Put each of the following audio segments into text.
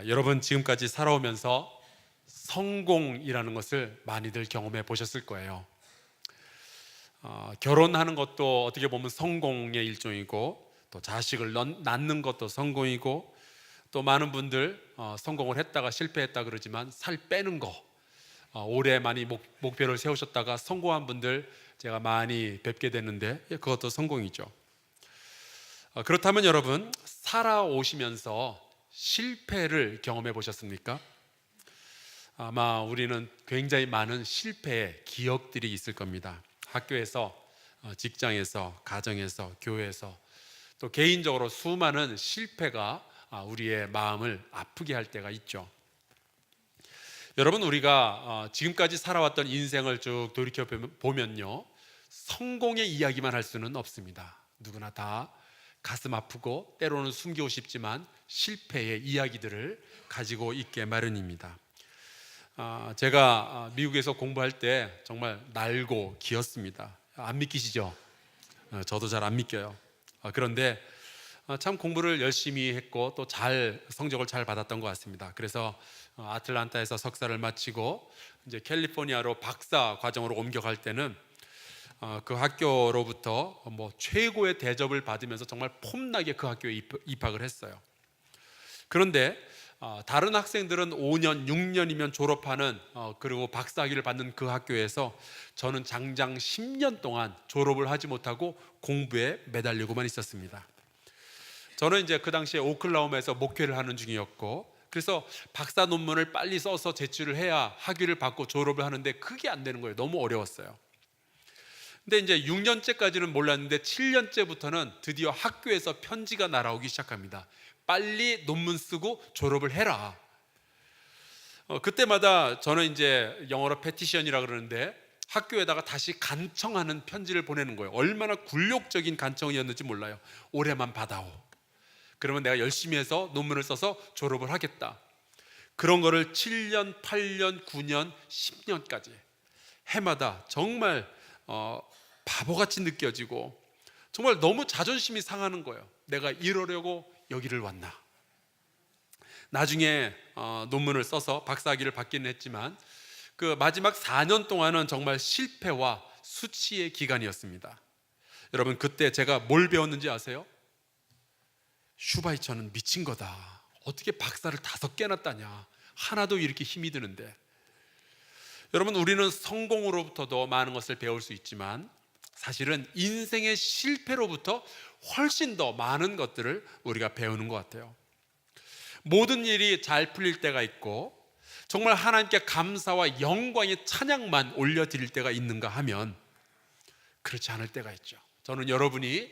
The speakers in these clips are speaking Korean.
여러분 지금까지 살아오면서 성공이라는 것을 많이들 경험해 보셨을 거예요. 결혼하는 것도 어떻게 보면 성공의 일종이고, 또 자식을 낳는 것도 성공이고, 또 많은 분들 성공을 했다가 실패했다 그러지만 살 빼는 거, 올해 많이 목표를 세우셨다가 성공한 분들 제가 많이 뵙게 되는데, 그것도 성공이죠. 그렇다면 여러분, 살아오시면서 실패를 경험해 보셨습니까? 아마 우리는 굉장히 많은 실패의 기억들이 있을 겁니다. 학교에서, 직장에서, 가정에서, 교회에서, 또 개인적으로 수많은 실패가 우리의 마음을 아프게 할 때가 있죠. 여러분, 우리가 지금까지 살아왔던 인생을 쭉 돌이켜 보면요, 성공의 이야기만 할 수는 없습니다. 누구나 다 가슴 아프고 때로는 숨기고 싶지만 실패의 이야기들을 가지고 있게 마련입니다. 제가 미국에서 공부할 때 정말 날고 기었습니다. 안 믿기시죠? 저도 잘 안 믿겨요. 그런데 참 공부를 열심히 했고 또 성적을 잘 받았던 것 같습니다. 그래서 아틀란타에서 석사를 마치고 이제 캘리포니아로 박사 과정으로 옮겨갈 때는 그 학교로부터 최고의 대접을 받으면서 정말 폼나게 그 학교에 입학을 했어요. 그런데 다른 학생들은 5년, 6년이면 졸업하는 그리고 박사학위를 받는 그 학교에서 저는 장장 10년 동안 졸업을 하지 못하고 공부에 매달리고만 있었습니다. 저는 이제 그 당시에 오클라호마에서 목회를 하는 중이었고, 그래서 박사 논문을 빨리 써서 제출을 해야 학위를 받고 졸업을 하는데 그게 안 되는 거예요. 너무 어려웠어요. 근데 이제 6년째까지는 몰랐는데 7년째부터는 드디어 학교에서 편지가 날아오기 시작합니다. 빨리 논문 쓰고 졸업을 해라. 그때마다 저는 이제 영어로 패티션이라 그러는데 학교에다가 다시 간청하는 편지를 보내는 거예요. 얼마나 굴욕적인 간청이었는지 몰라요. 올해만 받아오. 그러면 내가 열심히 해서 논문을 써서 졸업을 하겠다. 그런 거를 7년, 8년, 9년, 10년까지 해마다 정말 바보같이 느껴지고 정말 너무 자존심이 상하는 거예요. 내가 이러려고 여기를 왔나. 나중에 논문을 써서 박사학위를 받기는 했지만 그 마지막 4년 동안은 정말 실패와 수치의 기간이었습니다. 여러분, 그때 제가 뭘 배웠는지 아세요? 슈바이처는 미친 거다. 어떻게 박사를 5개나 따냐. 하나도 이렇게 힘이 드는데. 여러분, 우리는 성공으로부터도 많은 것을 배울 수 있지만 사실은 인생의 실패로부터 훨씬 더 많은 것들을 우리가 배우는 것 같아요. 모든 일이 잘 풀릴 때가 있고 정말 하나님께 감사와 영광의 찬양만 올려드릴 때가 있는가 하면 그렇지 않을 때가 있죠. 저는 여러분이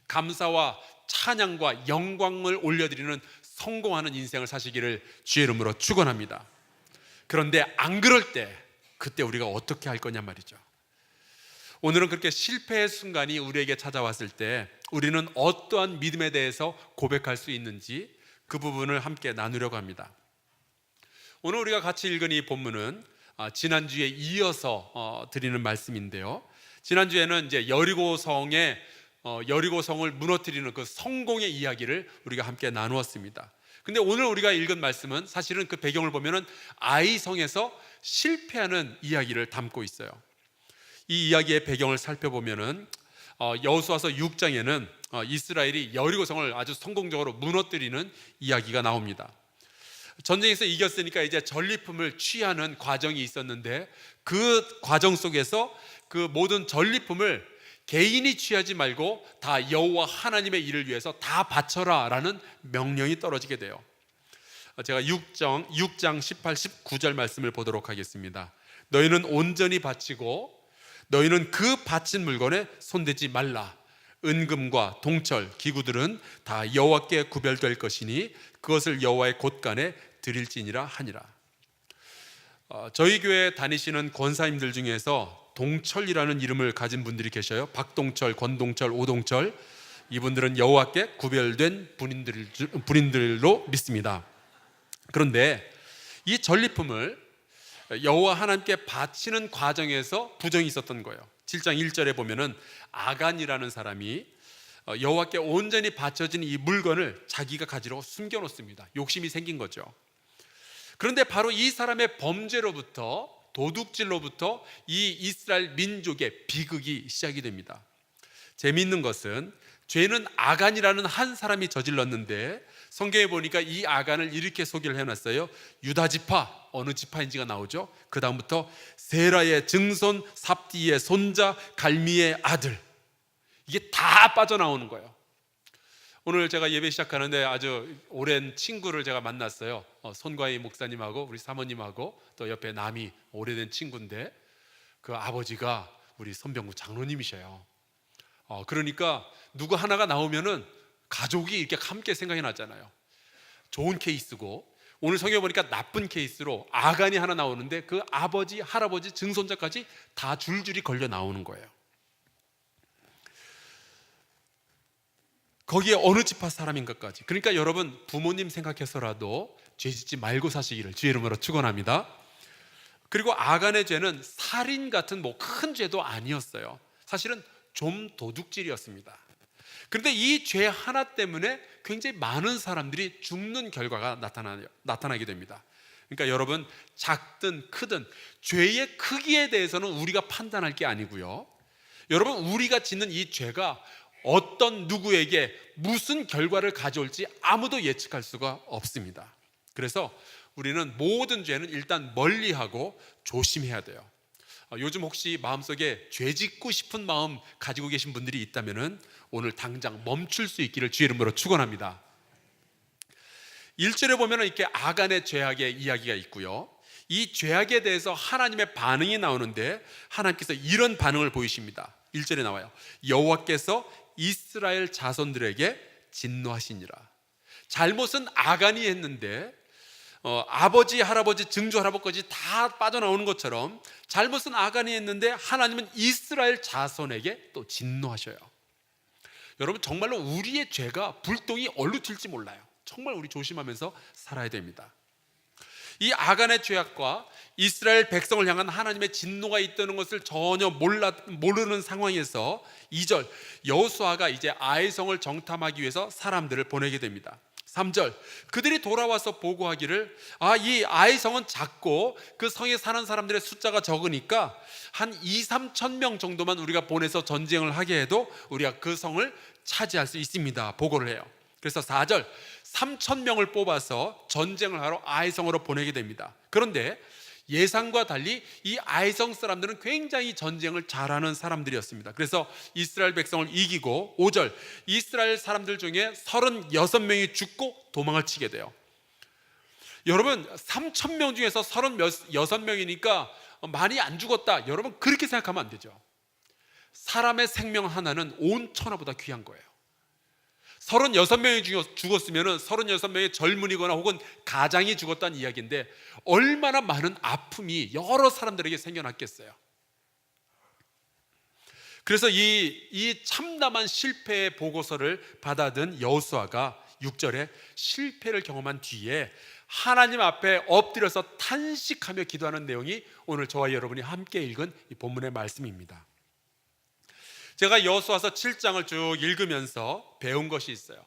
감사와 찬양과 영광을 올려드리는 성공하는 인생을 사시기를 주의 이름으로 축원합니다. 그런데 안 그럴 때 그때 우리가 어떻게 할 거냐 말이죠. 오늘은 그렇게 실패의 순간이 우리에게 찾아왔을 때 우리는 어떠한 믿음에 대해서 고백할 수 있는지 그 부분을 함께 나누려고 합니다. 오늘 우리가 같이 읽은 이 본문은 지난주에 이어서 드리는 말씀인데요. 지난주에는 이제 여리고성을 무너뜨리는 그 성공의 이야기를 우리가 함께 나누었습니다. 근데 오늘 우리가 읽은 말씀은 사실은 그 배경을 보면은 아이성에서 실패하는 이야기를 담고 있어요. 이 이야기의 배경을 살펴보면은 여호수아서 6장에는 이스라엘이 여리고성을 아주 성공적으로 무너뜨리는 이야기가 나옵니다. 전쟁에서 이겼으니까 이제 전리품을 취하는 과정이 있었는데 그 과정 속에서 그 모든 전리품을 개인이 취하지 말고 다 여호와 하나님의 일을 위해서 다 바쳐라 라는 명령이 떨어지게 돼요. 제가 6장 18, 19절 말씀을 보도록 하겠습니다. 너희는 온전히 바치고 너희는 그 바친 물건에 손대지 말라. 은금과 동철, 기구들은 다 여호와께 구별될 것이니 그것을 여호와의 곳간에 드릴지니라 하니라. 저희 교회 다니시는 권사님들 중에서 동철이라는 이름을 가진 분들이 계셔요. 박동철, 권동철, 오동철. 이분들은 여호와께 구별된 분인들로 믿습니다. 그런데 이 전리품을 여호와 하나님께 바치는 과정에서 부정이 있었던 거예요. 7장 1절에 보면은 아간이라는 사람이 여호와께 온전히 바쳐진 이 물건을 자기가 가지려고 숨겨놓습니다. 욕심이 생긴 거죠. 그런데 바로 이 사람의 범죄로부터, 도둑질로부터 이 이스라엘 민족의 비극이 시작이 됩니다. 재미있는 것은 죄는 아간이라는 한 사람이 저질렀는데 성경에 보니까 이 아간을 이렇게 소개를 해놨어요. 유다 지파, 어느 지파인지가 나오죠. 그 다음부터 세라의 증손, 삽디의 손자, 갈미의 아들, 이게 다 빠져나오는 거예요. 오늘 제가 예배 시작하는데 아주 오랜 친구를 제가 만났어요. 손과희 목사님하고 우리 사모님하고 또 옆에 남이 오래된 친구인데 그 아버지가 우리 손병구 장로님이셔요. 그러니까 누구 하나가 나오면은 가족이 이렇게 함께 생각이 나잖아요. 좋은 케이스고, 오늘 성경에 보니까 나쁜 케이스로 아간이 하나 나오는데 그 아버지, 할아버지, 증손자까지 다 줄줄이 걸려 나오는 거예요. 거기에 어느 지파 사람인가까지. 그러니까 여러분, 부모님 생각해서라도 죄 짓지 말고 사시기를 주의 이름으로 축원합니다. 그리고 아간의 죄는 살인 같은 뭐 큰 죄도 아니었어요. 사실은 좀 도둑질이었습니다. 그런데 이 죄 하나 때문에 굉장히 많은 사람들이 죽는 결과가 나타나게 됩니다. 그러니까 여러분, 작든 크든 죄의 크기에 대해서는 우리가 판단할 게 아니고요, 여러분, 우리가 짓는 이 죄가 어떤 누구에게 무슨 결과를 가져올지 아무도 예측할 수가 없습니다. 그래서 우리는 모든 죄는 일단 멀리하고 조심해야 돼요. 요즘 혹시 마음속에 죄 짓고 싶은 마음 가지고 계신 분들이 있다면 오늘 당장 멈출 수 있기를 주의 이름으로 축원합니다. 1절에 보면 이렇게 아간의 죄악의 이야기가 있고요, 이 죄악에 대해서 하나님의 반응이 나오는데 하나님께서 이런 반응을 보이십니다. 1절에 나와요. 여호와께서 이스라엘 자손들에게 진노하시니라. 잘못은 아간이 했는데 아버지, 할아버지, 증조 할아버지까지 다 빠져나오는 것처럼 잘못은 아간이 했는데 하나님은 이스라엘 자손에게 또 진노하셔요. 여러분, 정말로 우리의 죄가 불똥이 얼로 튈지 몰라요. 정말 우리 조심하면서 살아야 됩니다. 이 아간의 죄악과 이스라엘 백성을 향한 하나님의 진노가 있다는 것을 전혀 모르는 상황에서 2절, 여호수아가 이제 아이성을 정탐하기 위해서 사람들을 보내게 됩니다. 3절, 그들이 돌아와서 보고하기를, 이 아이성은 작고 그 성에 사는 사람들의 숫자가 적으니까 한 2-3천 명 정도만 우리가 보내서 전쟁을 하게 해도 우리가 그 성을 차지할 수 있습니다. 보고를 해요. 그래서 4절, 3천 명을 뽑아서 전쟁을 하러 아이성으로 보내게 됩니다. 그런데 예상과 달리 이 아이성 사람들은 굉장히 전쟁을 잘하는 사람들이었습니다. 그래서 이스라엘 백성을 이기고 5절, 이스라엘 사람들 중에 36명이 죽고 도망을 치게 돼요. 여러분, 3천 명 중에서 36명이니까 많이 안 죽었다, 여러분 그렇게 생각하면 안 되죠. 사람의 생명 하나는 온 천하보다 귀한 거예요. 36명이 죽었으면 36명의 젊은이거나 혹은 가장이 죽었다는 이야기인데 얼마나 많은 아픔이 여러 사람들에게 생겨났겠어요. 그래서 이 참담한 실패의 보고서를 받아든 여호수아가 6절에 실패를 경험한 뒤에 하나님 앞에 엎드려서 탄식하며 기도하는 내용이 오늘 저와 여러분이 함께 읽은 이 본문의 말씀입니다. 제가 여호수아서 7장을 쭉 읽으면서 배운 것이 있어요.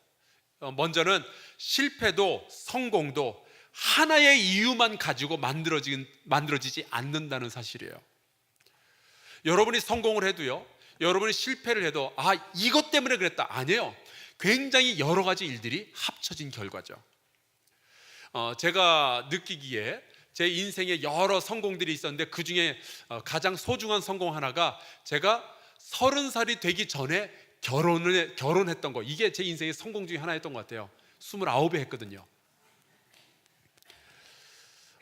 먼저는 실패도 성공도 하나의 이유만 가지고 만들어지지 않는다는 사실이에요. 여러분이 성공을 해도요, 여러분이 실패를 해도 이것 때문에 그랬다, 아니에요. 굉장히 여러 가지 일들이 합쳐진 결과죠. 제가 느끼기에 제 인생에 여러 성공들이 있었는데 그 중에 가장 소중한 성공 하나가 제가 30살이 되기 전에 결혼했던 거, 이게 제 인생의 성공 중에 하나였던 것 같아요. 29에 했거든요.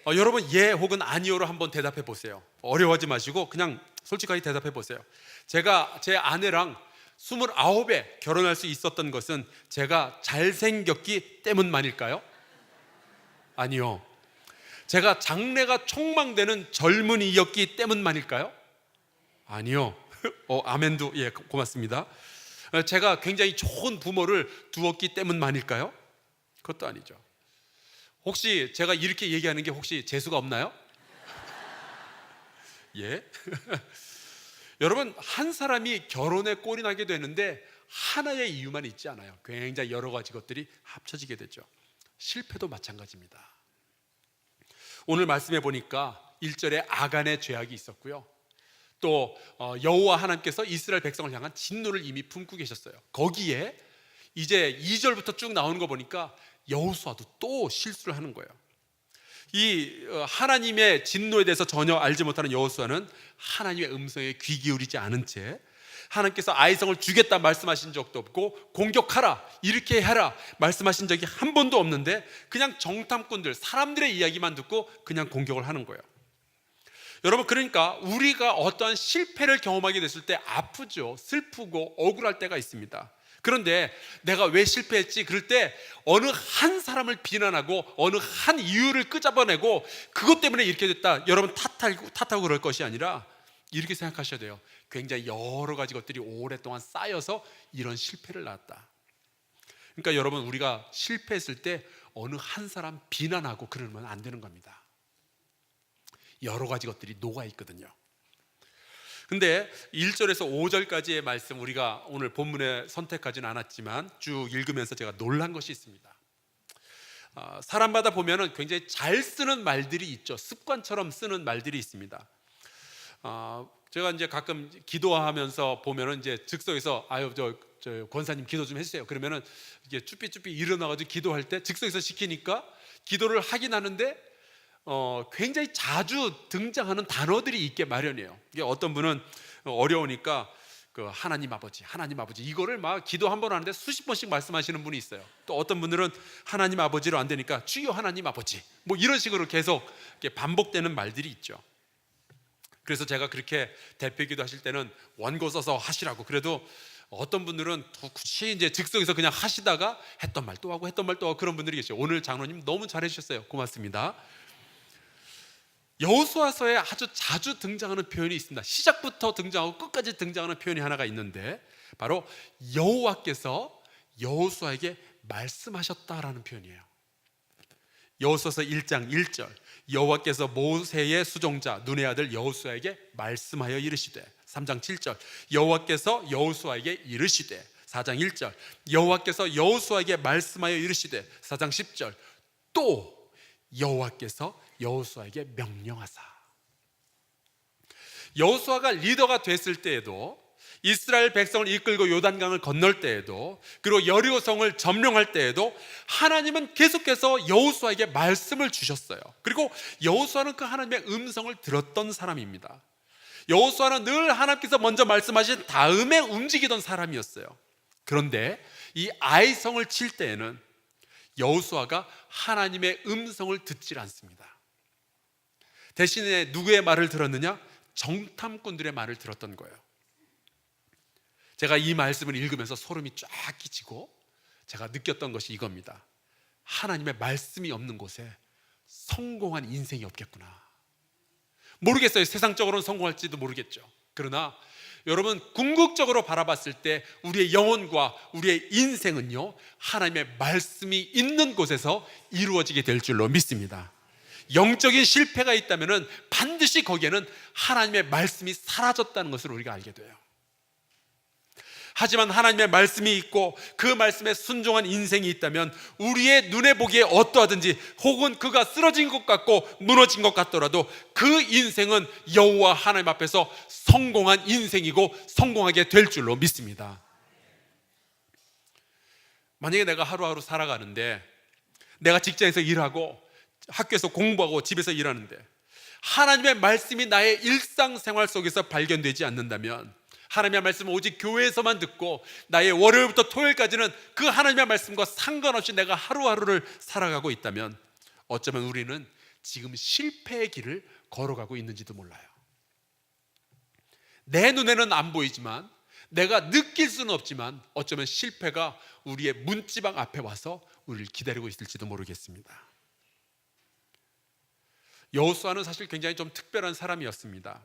여러분, 예 혹은 아니요로 한번 대답해 보세요. 어려워하지 마시고 그냥 솔직하게 대답해 보세요. 제가 제 아내랑 29에 결혼할 수 있었던 것은 제가 잘생겼기 때문만일까요? 아니요. 제가 장래가 촉망되는 젊은이였기 때문만일까요? 아니요. 아멘도, 예, 고맙습니다. 제가 굉장히 좋은 부모를 두었기 때문만일까요? 그것도 아니죠. 혹시 제가 이렇게 얘기하는 게 혹시 재수가 없나요? 예. 여러분, 한 사람이 결혼에 꼴이 나게 되는데 하나의 이유만 있지 않아요. 굉장히 여러 가지 것들이 합쳐지게 되죠. 실패도 마찬가지입니다. 오늘 말씀해 보니까 1절에 아간의 죄악이 있었고요, 또 여호와 하나님께서 이스라엘 백성을 향한 진노를 이미 품고 계셨어요. 거기에 이제 2절부터 쭉 나오는 거 보니까 여호수아도 또 실수를 하는 거예요. 이 하나님의 진노에 대해서 전혀 알지 못하는 여호수아는 하나님의 음성에 귀 기울이지 않은 채 하나님께서 아이성을 주겠다 말씀하신 적도 없고, 공격하라 이렇게 해라 말씀하신 적이 한 번도 없는데 그냥 정탐꾼들, 사람들의 이야기만 듣고 그냥 공격을 하는 거예요. 여러분, 그러니까 우리가 어떠한 실패를 경험하게 됐을 때 아프죠. 슬프고 억울할 때가 있습니다. 그런데 내가 왜 실패했지? 그럴 때 어느 한 사람을 비난하고 어느 한 이유를 끄집어내고 그것 때문에 이렇게 됐다, 여러분 탓하고 그럴 것이 아니라 이렇게 생각하셔야 돼요. 굉장히 여러 가지 것들이 오랫동안 쌓여서 이런 실패를 낳았다. 그러니까 여러분, 우리가 실패했을 때 어느 한 사람 비난하고 그러면 안 되는 겁니다. 여러 가지 것들이 녹아 있거든요. 근데 1절에서 5절까지의 말씀, 우리가 오늘 본문에 선택하지는 않았지만 쭉 읽으면서 제가 놀란 것이 있습니다. 사람마다 보면은 굉장히 잘 쓰는 말들이 있죠. 습관처럼 쓰는 말들이 있습니다. 제가 이제 가끔 기도하면서 보면은 이제 즉석에서 저 권사님 기도 좀 해주세요. 그러면은 이게 쭈삐쭈삐 일어나가지고 기도할 때 즉석에서 시키니까 기도를 하긴 하는데 굉장히 자주 등장하는 단어들이 있게 마련이에요. 이게 어떤 분은 어려우니까 그 하나님 아버지 이거를 막 기도 한 번 하는데 수십 번씩 말씀하시는 분이 있어요. 또 어떤 분들은 하나님 아버지로 안 되니까 주여 하나님 아버지, 뭐 이런 식으로 계속 이렇게 반복되는 말들이 있죠. 그래서 제가 그렇게 대표기도 하실 때는 원고 써서 하시라고, 그래도 어떤 분들은 굳이 이제 즉석에서 그냥 하시다가 했던 말 또 하고 그런 분들이 계세요. 오늘 장로님 너무 잘해 주셨어요. 고맙습니다. 여호수아서에 아주 자주 등장하는 표현이 있습니다. 시작부터 등장하고 끝까지 등장하는 표현이 하나가 있는데 바로 여호와께서 여호수아에게 말씀하셨다라는 표현이에요. 여호수아서 1장 1절, 여호와께서 모세의 수종자 눈의 아들 여호수아에게 말씀하여 이르시되, 3장 7절, 여호와께서 여호수아에게 이르시되, 4장 1절, 여호와께서 여호수아에게 말씀하여 이르시되, 4장 10절, 또 여호와께서 여호수아에게 명령하사. 여호수아가 리더가 됐을 때에도, 이스라엘 백성을 이끌고 요단강을 건널 때에도, 그리고 여리고성을 점령할 때에도 하나님은 계속해서 여호수아에게 말씀을 주셨어요. 그리고 여호수아는 그 하나님의 음성을 들었던 사람입니다. 여호수아는 늘 하나님께서 먼저 말씀하신 다음에 움직이던 사람이었어요. 그런데 이 아이성을 칠 때에는 여호수아가 하나님의 음성을 듣질 않습니다. 대신에 누구의 말을 들었느냐? 정탐꾼들의 말을 들었던 거예요. 제가 이 말씀을 읽으면서 소름이 쫙 끼치고 제가 느꼈던 것이 이겁니다. 하나님의 말씀이 없는 곳에 성공한 인생이 없겠구나. 모르겠어요. 세상적으로는 성공할지도 모르겠죠. 그러나 여러분, 궁극적으로 바라봤을 때 우리의 영혼과 우리의 인생은요, 하나님의 말씀이 있는 곳에서 이루어지게 될 줄로 믿습니다. 영적인 실패가 있다면 반드시 거기에는 하나님의 말씀이 사라졌다는 것을 우리가 알게 돼요. 하지만 하나님의 말씀이 있고 그 말씀에 순종한 인생이 있다면 우리의 눈에 보기에 어떠하든지, 혹은 그가 쓰러진 것 같고 무너진 것 같더라도 그 인생은 여호와 하나님 앞에서 성공한 인생이고 성공하게 될 줄로 믿습니다. 만약에 내가 하루하루 살아가는데, 내가 직장에서 일하고 학교에서 공부하고 집에서 일하는데 하나님의 말씀이 나의 일상생활 속에서 발견되지 않는다면, 하나님의 말씀은 오직 교회에서만 듣고 나의 월요일부터 토요일까지는 그 하나님의 말씀과 상관없이 내가 하루하루를 살아가고 있다면 어쩌면 우리는 지금 실패의 길을 걸어가고 있는지도 몰라요. 내 눈에는 안 보이지만, 내가 느낄 수는 없지만 어쩌면 실패가 우리의 문지방 앞에 와서 우리를 기다리고 있을지도 모르겠습니다. 여호수아는 사실 굉장히 좀 특별한 사람이었습니다.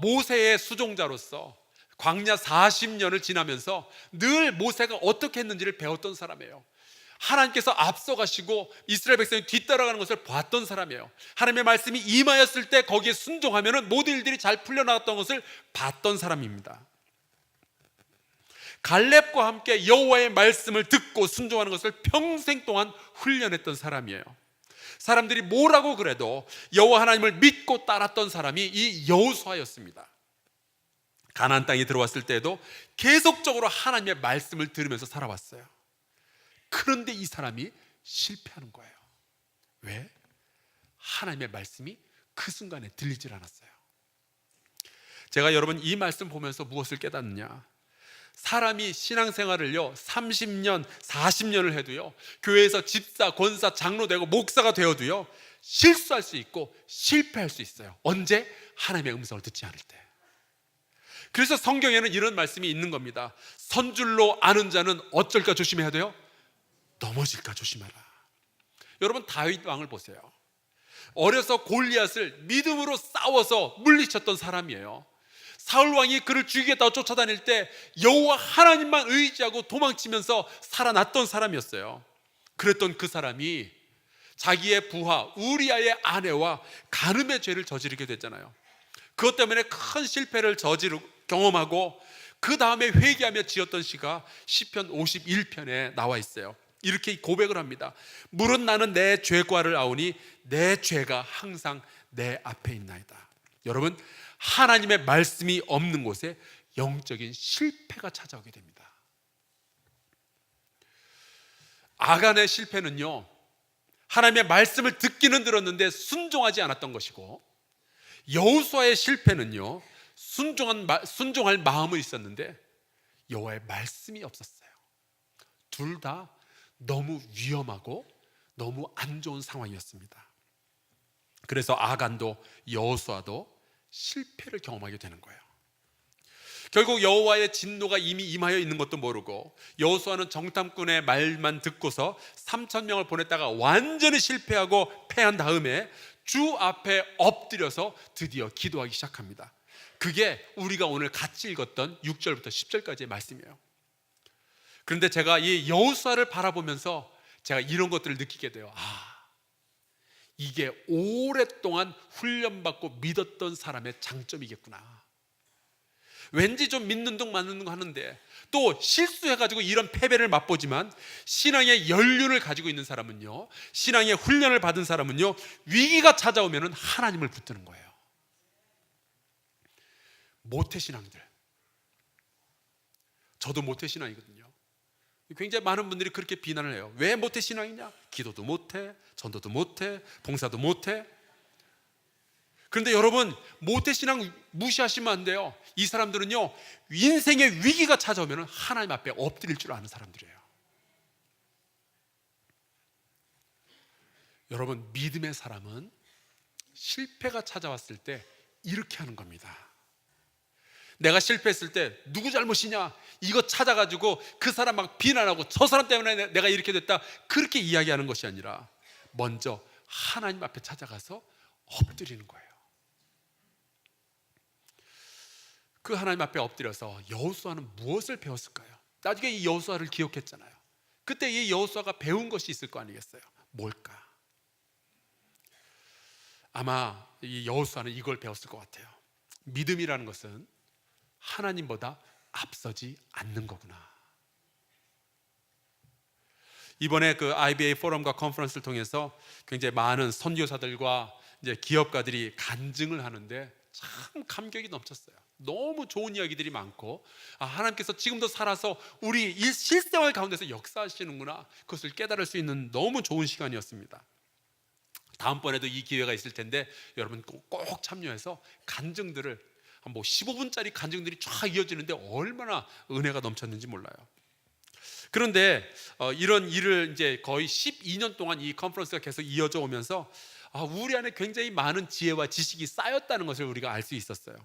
모세의 수종자로서 광야 40년을 지나면서 늘 모세가 어떻게 했는지를 배웠던 사람이에요. 하나님께서 앞서가시고 이스라엘 백성이 뒤따라가는 것을 봤던 사람이에요. 하나님의 말씀이 임하였을 때 거기에 순종하면 모든 일들이 잘 풀려나갔던 것을 봤던 사람입니다. 갈렙과 함께 여호와의 말씀을 듣고 순종하는 것을 평생 동안 훈련했던 사람이에요. 사람들이 뭐라고 그래도 여호와 하나님을 믿고 따랐던 사람이 이 여호수아였습니다. 가나안 땅에 들어왔을 때도 계속적으로 하나님의 말씀을 들으면서 살아왔어요. 그런데 이 사람이 실패하는 거예요. 왜? 하나님의 말씀이 그 순간에 들리질 않았어요. 제가 여러분 이 말씀 보면서 무엇을 깨닫느냐, 사람이 신앙생활을요 30년, 40년을 해도요, 교회에서 집사, 권사, 장로 되고 목사가 되어도요, 실수할 수 있고 실패할 수 있어요. 언제? 하나님의 음성을 듣지 않을 때. 그래서 성경에는 이런 말씀이 있는 겁니다. 선줄로 아는 자는 어쩔까 조심해야 돼요? 넘어질까 조심하라. 여러분 다윗 왕을 보세요. 어려서 골리앗을 믿음으로 싸워서 물리쳤던 사람이에요. 사울 왕이 그를 죽이겠다고 쫓아다닐 때 여호와 하나님만 의지하고 도망치면서 살아났던 사람이었어요. 그랬던 그 사람이 자기의 부하 우리아의 아내와 간음의 죄를 저지르게 됐잖아요. 그것 때문에 큰 실패를 경험하고 그 다음에 회개하며 지었던 시가 시편 51편에 나와 있어요. 이렇게 고백을 합니다. 물은 나는 내 죄과를 아오니 내 죄가 항상 내 앞에 있나이다. 여러분, 하나님의 말씀이 없는 곳에 영적인 실패가 찾아오게 됩니다. 아간의 실패는요, 하나님의 말씀을 듣기는 들었는데 순종하지 않았던 것이고, 여호수아의 실패는요, 순종할 마음은 있었는데 여호와의 말씀이 없었어요. 둘 다 너무 위험하고 너무 안 좋은 상황이었습니다. 그래서 아간도 여호수아도 실패를 경험하게 되는 거예요. 결국 여호와의 진노가 이미 임하여 있는 것도 모르고 여호수아는 정탐꾼의 말만 듣고서 3,000명을 보냈다가 완전히 실패하고 패한 다음에 주 앞에 엎드려서 드디어 기도하기 시작합니다. 그게 우리가 오늘 같이 읽었던 6절부터 10절까지의 말씀이에요. 그런데 제가 이 여호수아를 바라보면서 제가 이런 것들을 느끼게 돼요. 이게 오랫동안 훈련받고 믿었던 사람의 장점이겠구나. 왠지 좀 믿는 둥 맞는 둥 하는데 또 실수해가지고 이런 패배를 맛보지만 신앙의 연륜을 가지고 있는 사람은요, 신앙의 훈련을 받은 사람은요, 위기가 찾아오면 하나님을 붙드는 거예요. 모태신앙들, 저도 모태신앙이거든요. 굉장히 많은 분들이 그렇게 비난을 해요. 왜 모태신앙이냐? 기도도 못해, 전도도 못해, 봉사도 못해. 그런데 여러분, 모태신앙 무시하시면 안 돼요. 이 사람들은요, 인생의 위기가 찾아오면 하나님 앞에 엎드릴 줄 아는 사람들이에요. 여러분, 믿음의 사람은 실패가 찾아왔을 때 이렇게 하는 겁니다. 내가 실패했을 때 누구 잘못이냐, 이거 찾아가지고 그 사람 막 비난하고 저 사람 때문에 내가 이렇게 됐다, 그렇게 이야기하는 것이 아니라 먼저 하나님 앞에 찾아가서 엎드리는 거예요. 그 하나님 앞에 엎드려서 여호수아는 무엇을 배웠을까요? 나중에 이 여호수아를 기억했잖아요. 그때 이 여호수아가 배운 것이 있을 거 아니겠어요? 뭘까? 아마 이 여호수아는 이걸 배웠을 것 같아요. 믿음이라는 것은 하나님보다 앞서지 않는 거구나. 이번에 그 IBA 포럼과 컨퍼런스를 통해서 굉장히 많은 선교사들과 이제 기업가들이 간증을 하는데 참 감격이 넘쳤어요. 너무 좋은 이야기들이 많고, 하나님께서 지금도 살아서 우리 이 실생활 가운데서 역사하시는구나, 그것을 깨달을 수 있는 너무 좋은 시간이었습니다. 다음번에도 이 기회가 있을 텐데 여러분 꼭 참여해서 간증들을, 뭐 15분짜리 간증들이 쫙 이어지는데 얼마나 은혜가 넘쳤는지 몰라요. 그런데 이런 일을 이제 거의 12년 동안 이 컨퍼런스가 계속 이어져 오면서 우리 안에 굉장히 많은 지혜와 지식이 쌓였다는 것을 우리가 알 수 있었어요.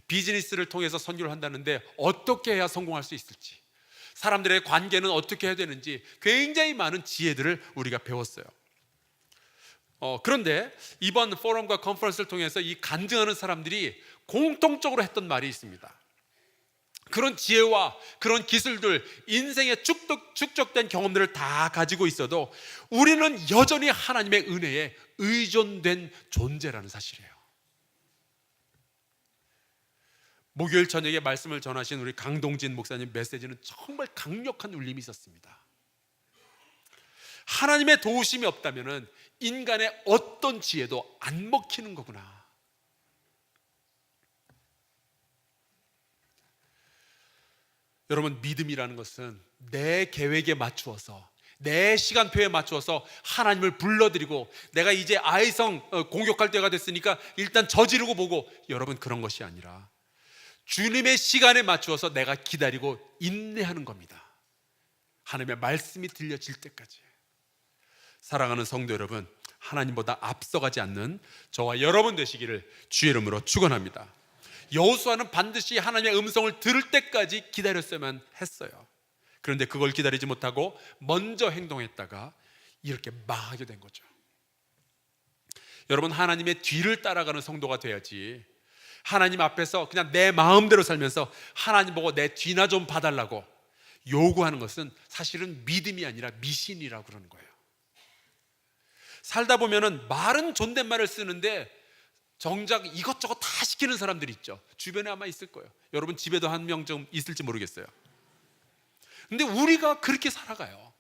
비즈니스를 통해서 선교를 한다는데 어떻게 해야 성공할 수 있을지, 사람들의 관계는 어떻게 해야 되는지 굉장히 많은 지혜들을 우리가 배웠어요. 그런데 이번 포럼과 컨퍼런스를 통해서 이 간증하는 사람들이 공통적으로 했던 말이 있습니다. 그런 지혜와 그런 기술들, 인생에 축적된 경험들을 다 가지고 있어도 우리는 여전히 하나님의 은혜에 의존된 존재라는 사실이에요. 목요일 저녁에 말씀을 전하신 우리 강동진 목사님 메시지는 정말 강력한 울림이 있었습니다. 하나님의 도우심이 없다면 인간의 어떤 지혜도 안 먹히는 거구나. 여러분, 믿음이라는 것은 내 계획에 맞추어서, 내 시간표에 맞추어서 하나님을 불러드리고, 내가 이제 아이성 공격할 때가 됐으니까 일단 저지르고 보고, 여러분, 그런 것이 아니라 주님의 시간에 맞추어서 내가 기다리고 인내하는 겁니다. 하나님의 말씀이 들려질 때까지. 사랑하는 성도 여러분, 하나님보다 앞서가지 않는 저와 여러분 되시기를 주의 이름으로 축원합니다. 여호수아는 반드시 하나님의 음성을 들을 때까지 기다렸어야만 했어요. 그런데 그걸 기다리지 못하고 먼저 행동했다가 이렇게 망하게 된 거죠. 여러분, 하나님의 뒤를 따라가는 성도가 돼야지, 하나님 앞에서 그냥 내 마음대로 살면서 하나님 보고 내 뒤나 좀 봐달라고 요구하는 것은 사실은 믿음이 아니라 미신이라고 그러는 거예요. 살다 보면은 말은 존댓말을 쓰는데 정작 이것저것 다 시키는 사람들이 있죠. 주변에 아마 있을 거예요. 여러분 집에도 한 명 좀 있을지 모르겠어요. 근데 우리가 그렇게 살아가요.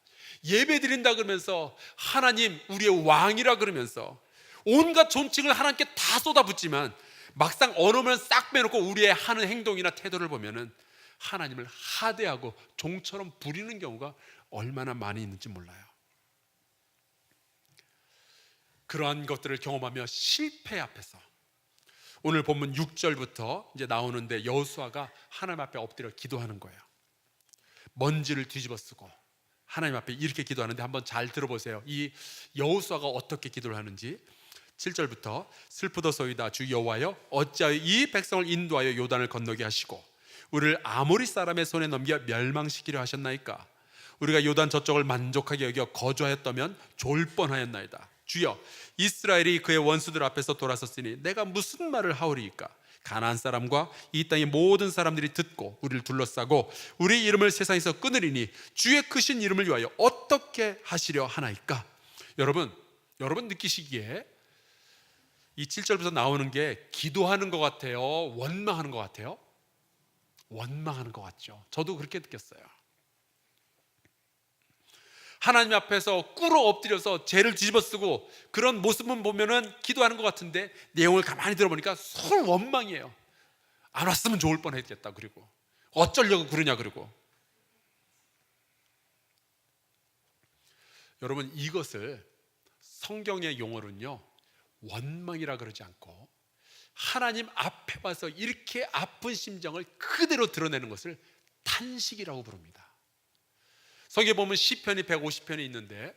예배 드린다 그러면서 하나님 우리의 왕이라 그러면서 온갖 존칭을 하나님께 다 쏟아붓지만 막상 언어만 싹 빼놓고 우리의 하는 행동이나 태도를 보면은 하나님을 하대하고 종처럼 부리는 경우가 얼마나 많이 있는지 몰라요. 그러한 것들을 경험하며 실패 앞에서 오늘 본문 6절부터 이제 나오는데 여호수아가 하나님 앞에 엎드려 기도하는 거예요. 먼지를 뒤집어 쓰고 하나님 앞에 이렇게 기도하는데 한번 잘 들어보세요. 이 여호수아가 어떻게 기도를 하는지. 7절부터 슬프도소이다 주 여호와여, 어찌하여 이 백성을 인도하여 요단을 건너게 하시고 우리를 아모리 사람의 손에 넘겨 멸망시키려 하셨나이까. 우리가 요단 저쪽을 만족하게 여겨 거주하였다면 좋을 뻔하였나이다. 주여, 이스라엘이 그의 원수들 앞에서 돌아섰으니 내가 무슨 말을 하오리이까. 가나안 사람과 이 땅의 모든 사람들이 듣고 우리를 둘러싸고 우리 이름을 세상에서 끊으리니 주의 크신 이름을 위하여 어떻게 하시려 하나이까. 여러분 느끼시기에 이 7절부터 나오는 게 기도하는 것 같아요? 원망하는 것 같아요? 원망하는 것 같죠. 저도 그렇게 느꼈어요. 하나님 앞에서 꿇어 엎드려서 죄를 뒤집어쓰고 그런 모습은 보면은 기도하는 것 같은데 내용을 가만히 들어보니까 서로 원망이에요. 안 왔으면 좋을 뻔했겠다. 그리고 어쩌려고 그러냐. 그리고 여러분, 이것을 성경의 용어로는요 원망이라 그러지 않고 하나님 앞에 와서 이렇게 아픈 심정을 그대로 드러내는 것을 탄식이라고 부릅니다. 성경에 보면 시편이 150편이 있는데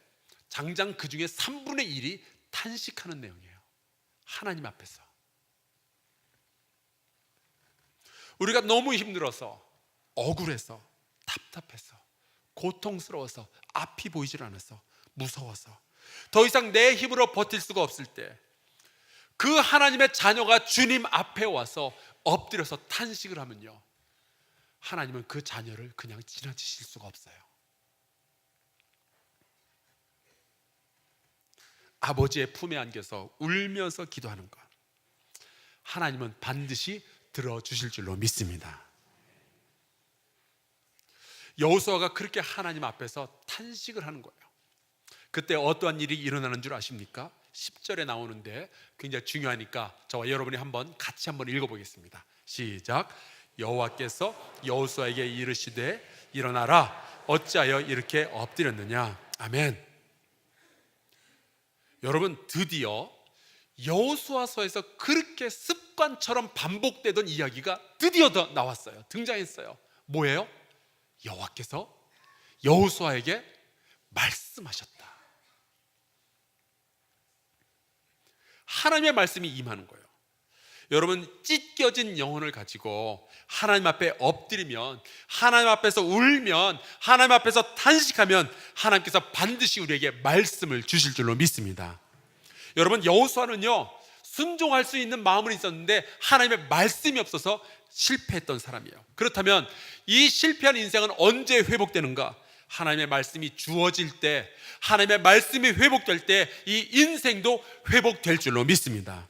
장장 그 중에 3분의 1이 탄식하는 내용이에요. 하나님 앞에서 우리가 너무 힘들어서, 억울해서, 답답해서, 고통스러워서, 앞이 보이질 않아서, 무서워서 더 이상 내 힘으로 버틸 수가 없을 때 그 하나님의 자녀가 주님 앞에 와서 엎드려서 탄식을 하면요, 하나님은 그 자녀를 그냥 지나치실 수가 없어요. 아버지의 품에 안겨서 울면서 기도하는 것, 하나님은 반드시 들어주실 줄로 믿습니다. 여호수아가 그렇게 하나님 앞에서 탄식을 하는 거예요. 그때 어떠한 일이 일어나는 줄 아십니까? 10절에 나오는데 굉장히 중요하니까 저와 여러분이 같이 한번 읽어보겠습니다. 시작. 여호와께서 여호수아에게 이르시되 일어나라, 어찌하여 이렇게 엎드렸느냐. 아멘. 여러분, 드디어 여호수아서에서 그렇게 습관처럼 반복되던 이야기가 드디어 나왔어요. 등장했어요. 뭐예요? 여호와께서 여호수아에게 말씀하셨다. 하나님의 말씀이 임하는 거예요. 여러분, 찢겨진 영혼을 가지고 하나님 앞에 엎드리면, 하나님 앞에서 울면, 하나님 앞에서 탄식하면 하나님께서 반드시 우리에게 말씀을 주실 줄로 믿습니다. 여러분, 여호수아는요 순종할 수 있는 마음은 있었는데 하나님의 말씀이 없어서 실패했던 사람이에요. 그렇다면 이 실패한 인생은 언제 회복되는가? 하나님의 말씀이 주어질 때, 하나님의 말씀이 회복될 때 이 인생도 회복될 줄로 믿습니다.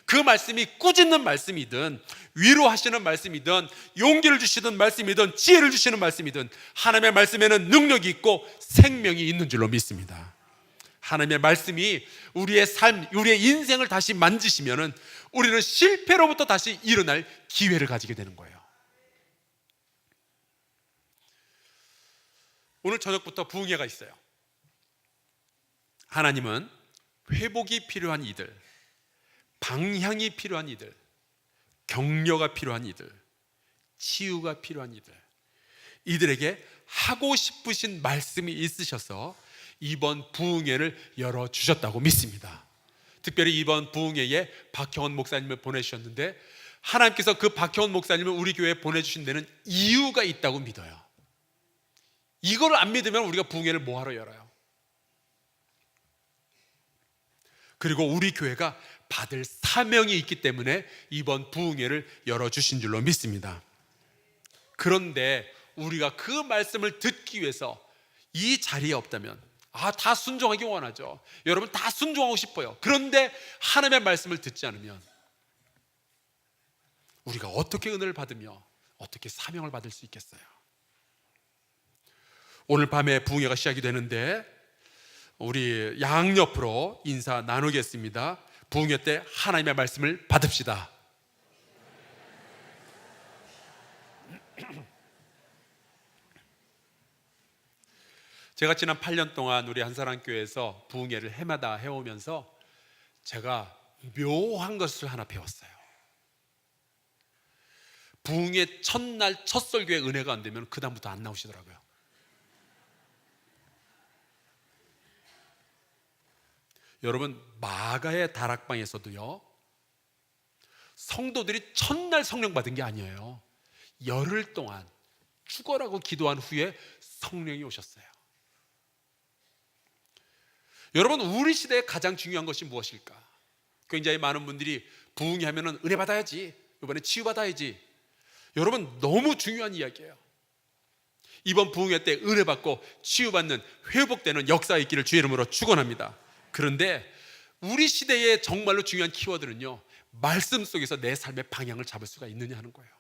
그 말씀이 꾸짖는 말씀이든 위로하시는 말씀이든 용기를 주시는 말씀이든 지혜를 주시는 말씀이든 하나님의 말씀에는 능력이 있고 생명이 있는 줄로 믿습니다. 하나님의 말씀이 우리의 삶, 우리의 인생을 다시 만지시면은 우리는 실패로부터 다시 일어날 기회를 가지게 되는 거예요. 오늘 저녁부터 부흥회가 있어요. 하나님은 회복이 필요한 이들, 방향이 필요한 이들, 격려가 필요한 이들, 치유가 필요한 이들에게 하고 싶으신 말씀이 있으셔서 이번 부흥회를 열어주셨다고 믿습니다. 특별히 이번 부흥회에 박형원 목사님을 보내주셨는데 하나님께서 그 박형원 목사님을 우리 교회에 보내주신 데는 이유가 있다고 믿어요. 이걸 안 믿으면 우리가 부흥회를 뭐하러 열어요? 그리고 우리 교회가 받을 사명이 있기 때문에 이번 부흥회를 열어주신 줄로 믿습니다. 그런데 우리가 그 말씀을 듣기 위해서 이 자리에 없다면 다 순종하기 원하죠. 여러분 다 순종하고 싶어요. 그런데 하나님의 말씀을 듣지 않으면 우리가 어떻게 은혜를 받으며 어떻게 사명을 받을 수 있겠어요? 오늘 밤에 부흥회가 시작이 되는데 우리 양옆으로 인사 나누겠습니다. 부흥회 때 하나님의 말씀을 받읍시다. 제가 지난 8년 동안 우리 한사랑교회에서 부흥회를 해마다 해오면서 제가 묘한 것을 하나 배웠어요. 부흥회 첫날 첫 설교에 은혜가 안 되면 그 다음부터 안 나오시더라고요. 여러분 마가의 다락방에서도요 성도들이 첫날 성령 받은 게 아니에요. 열흘 동안 죽어라고 기도한 후에 성령이 오셨어요. 여러분 우리 시대에 가장 중요한 것이 무엇일까? 굉장히 많은 분들이 부흥회 하면은 은혜 받아야지, 이번에 치유 받아야지. 여러분 너무 중요한 이야기예요. 이번 부흥회 때 은혜 받고 치유 받는 회복되는 역사가 있기를 주의 이름으로 축원합니다. 그런데 우리 시대의 정말로 중요한 키워드는요 말씀 속에서 내 삶의 방향을 잡을 수가 있느냐 하는 거예요.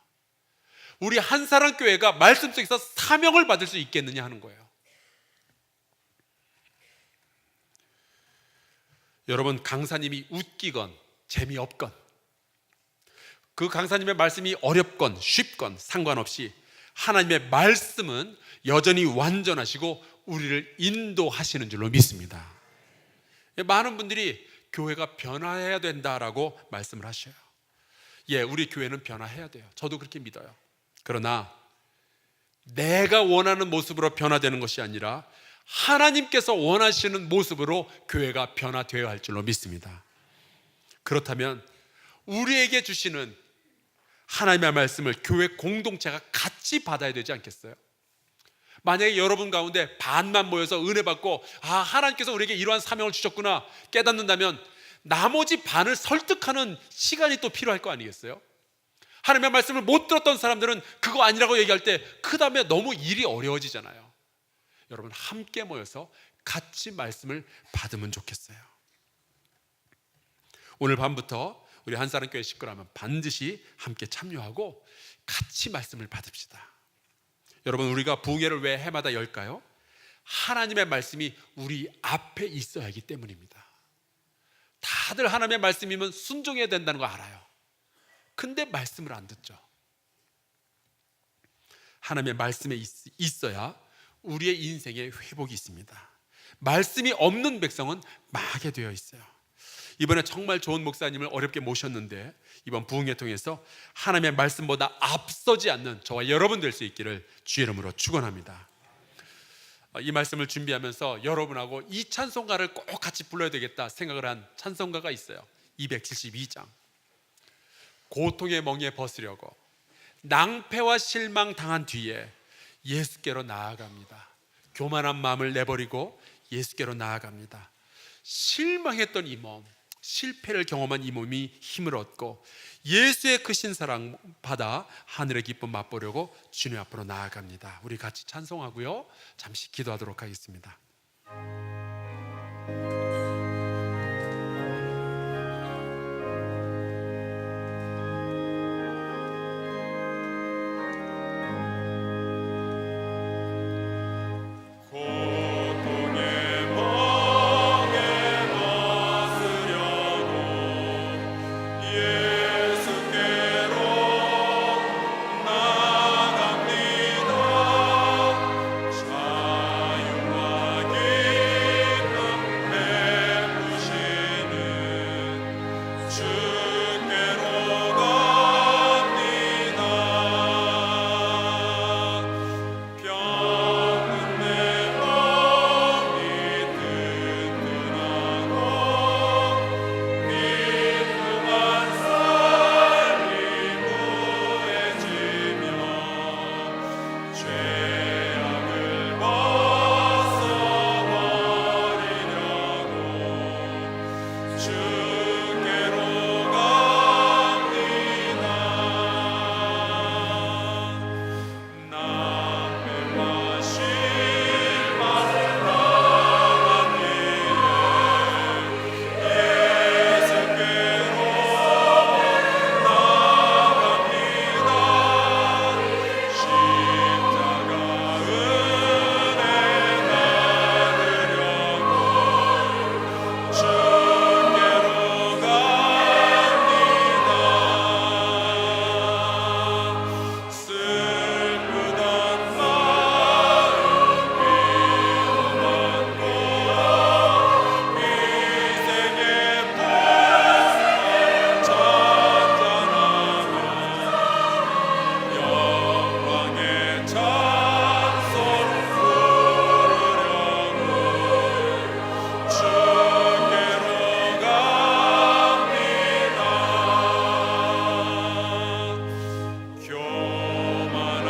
우리 한사랑교회가 말씀 속에서 사명을 받을 수 있겠느냐 하는 거예요. 여러분 강사님이 웃기건 재미없건 그 강사님의 말씀이 어렵건 쉽건 상관없이 하나님의 말씀은 여전히 완전하시고 우리를 인도하시는 줄로 믿습니다. 많은 분들이 교회가 변화해야 된다라고 말씀을 하셔요. 우리 교회는 변화해야 돼요. 저도 그렇게 믿어요. 그러나 내가 원하는 모습으로 변화되는 것이 아니라 하나님께서 원하시는 모습으로 교회가 변화되어야 할 줄로 믿습니다. 그렇다면 우리에게 주시는 하나님의 말씀을 교회 공동체가 같이 받아야 되지 않겠어요? 만약에 여러분 가운데 반만 모여서 은혜 받고 하나님께서 우리에게 이러한 사명을 주셨구나 깨닫는다면 나머지 반을 설득하는 시간이 또 필요할 거 아니겠어요? 하나님의 말씀을 못 들었던 사람들은 그거 아니라고 얘기할 때 그 다음에 너무 일이 어려워지잖아요. 여러분 함께 모여서 같이 말씀을 받으면 좋겠어요. 오늘 밤부터 우리 한사랑교회 식구라면 반드시 함께 참여하고 같이 말씀을 받읍시다. 여러분 우리가 부흥회를 왜 해마다 열까요? 하나님의 말씀이 우리 앞에 있어야 하기 때문입니다. 다들 하나님의 말씀이면 순종해야 된다는 거 알아요. 근데 말씀을 안 듣죠. 하나님의 말씀에 있어야 우리의 인생에 회복이 있습니다. 말씀이 없는 백성은 망하게 되어 있어요. 이번에 정말 좋은 목사님을 어렵게 모셨는데 이번 부흥회 통해서 하나님의 말씀보다 앞서지 않는 저와 여러분 될 수 있기를 주의 이름으로 축원합니다. 이 말씀을 준비하면서 여러분하고 이 찬송가를 꼭 같이 불러야 되겠다 생각을 한 찬송가가 있어요. 272장. 고통의 멍에 벗으려고 낭패와 실망 당한 뒤에 예수께로 나아갑니다. 교만한 마음을 내버리고 예수께로 나아갑니다. 실망했던 이 몸, 실패를 경험한 이 몸이 힘을 얻고 예수의 크신 사랑 받아 하늘의 기쁨 맛보려고 주님 앞으로 나아갑니다. 우리 같이 찬송하고요 잠시 기도하도록 하겠습니다. 주께로 갑니다. 남의 마실 말 나갑니다. 예수께로 나갑니다. 십자가 은혜 받으려고 주께로 갑니다. 슬프던 마음 위로받고 인생의 불쌍 잔잔하며 영광의 찬송 부르려고 주께로 갑니다. 교만한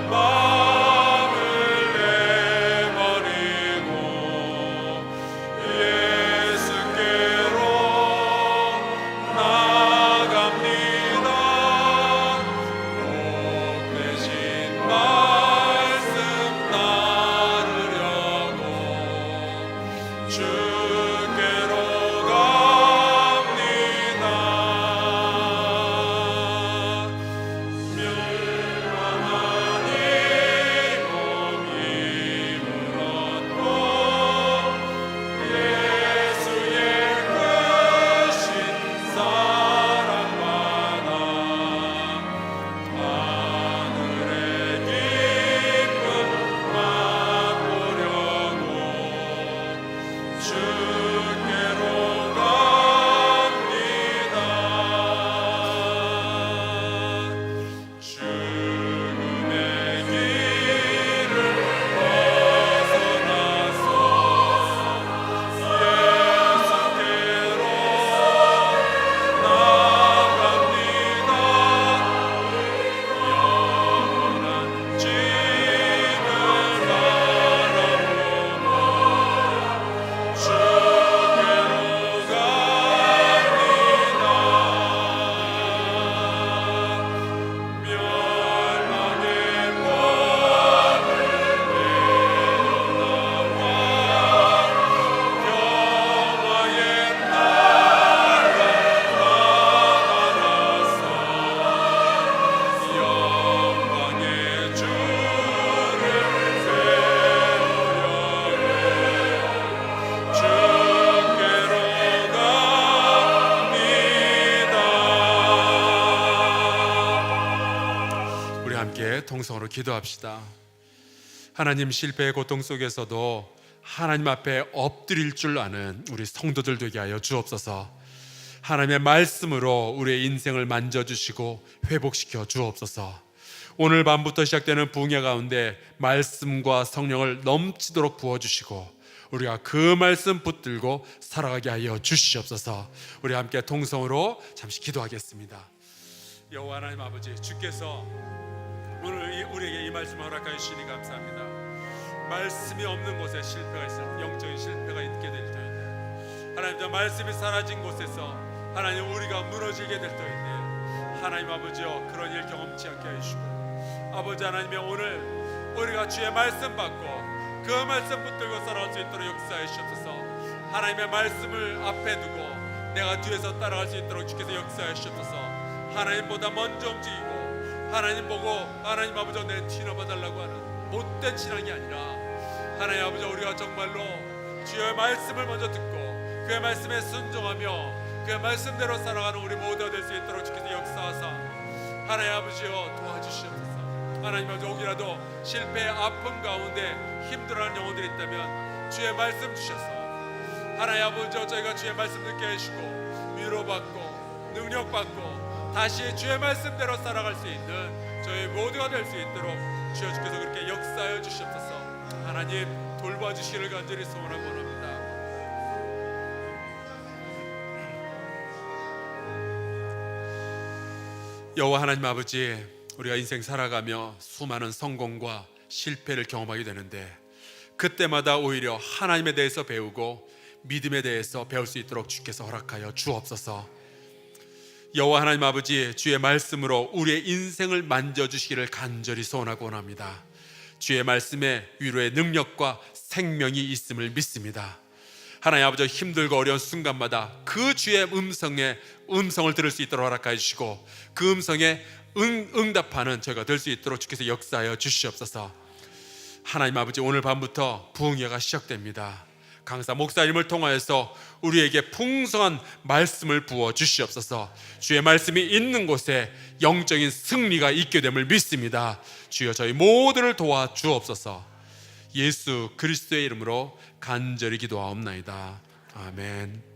마음을 내버리고 예수께로 나갑니다. 복 대신 말씀 따르려고 주께로 갑니다. 멸망한 이 몸이 물었고 예수의 크신 사랑받아 하늘의 기쁨 맛보려고 주께로 갑니다. 죽음의 길을 벗어나서 예수께로 나갑니다. 영원한 집을 바라보고 주께로 갑니다. 멸망의 법을 내려놓아 평화의 나라 나가라서 영광의 주를 세우려고 주께로 갑니다. 우리 함께 통성으로 기도합시다. 하나님, 실패의 고통 속에서도 하나님 앞에 엎드릴 줄 아는 우리 성도들 되게 하여 주옵소서. 하나님의 말씀으로 우리의 인생을 만져주시고 회복시켜 주옵소서. 오늘 밤부터 시작되는 붕괴 가운데 말씀과 성령을 넘치도록 부어주시고 우리가 그 말씀 붙들고 살아가게 하여 주시옵소서. 우리 함께 통성으로 잠시 기도하겠습니다. 여호와 하나님 아버지, 주께서 오늘 우리에게 이 말씀을 허락하여 주시니 감사합니다. 말씀이 없는 곳에 실패가 있을 때, 영적인 실패가 있게 될 터인데, 하나님, 저 말씀이 사라진 곳에서 하나님 우리가 무너지게 될 터인데, 하나님 아버지여, 그런 일 경험치 않게 해주시고, 아버지 하나님의 오늘 우리가 주의 말씀 받고 그 말씀 붙들고 살아갈 수 있도록 역사해 주옵소서. 하나님의 말씀을 앞에 두고 내가 뒤에서 따라갈 수 있도록 주께서 역사해 주옵소서. 하나님보다 먼저 움직이고 하나님 보고 하나님 아버지 내 티나봐 달라고 하는 못된 신앙이 아니라, 하나님 아버지 우리가 정말로 주의 말씀을 먼저 듣고 그 말씀에 순종하며 그 말씀대로 살아가는 우리 모두가 될 수 있도록 주께서 역사하사 하나님 아버지여 도와주시옵소서. 하나님 아버지, 혹이라도 실패의 아픔 가운데 힘들어하는 영혼들이 있다면 주의 말씀 주셔서 하나님 아버지여 저희가 주의 말씀 듣게 해주시고 위로받고 능력받고 다시 주의 말씀대로 살아갈 수 있는 저희 모두가 될 수 있도록 주여 주께서 그렇게 역사하여 주시옵소서. 하나님 돌봐주시기를 간절히 소원하고 원합니다. 여호와 하나님 아버지, 우리가 인생 살아가며 수많은 성공과 실패를 경험하게 되는데 그때마다 오히려 하나님에 대해서 배우고 믿음에 대해서 배울 수 있도록 주께서 허락하여 주옵소서. 여호와 하나님 아버지, 주의 말씀으로 우리의 인생을 만져주시기를 간절히 소원하고 원합니다. 주의 말씀에 위로의 능력과 생명이 있음을 믿습니다. 하나님 아버지, 힘들고 어려운 순간마다 그 주의 음성을 들을 수 있도록 허락하여 주시고, 그 음성에 응답하는 저희가 될 수 있도록 주께서 역사하여 주시옵소서. 하나님 아버지, 오늘 밤부터 부흥회가 시작됩니다. 강사 목사님을 통하여서 우리에게 풍성한 말씀을 부어 주시옵소서. 주의 말씀이 있는 곳에 영적인 승리가 있게 됨을 믿습니다. 주여, 저희 모두를 도와 주옵소서. 예수 그리스도의 이름으로 간절히 기도하옵나이다. 아멘.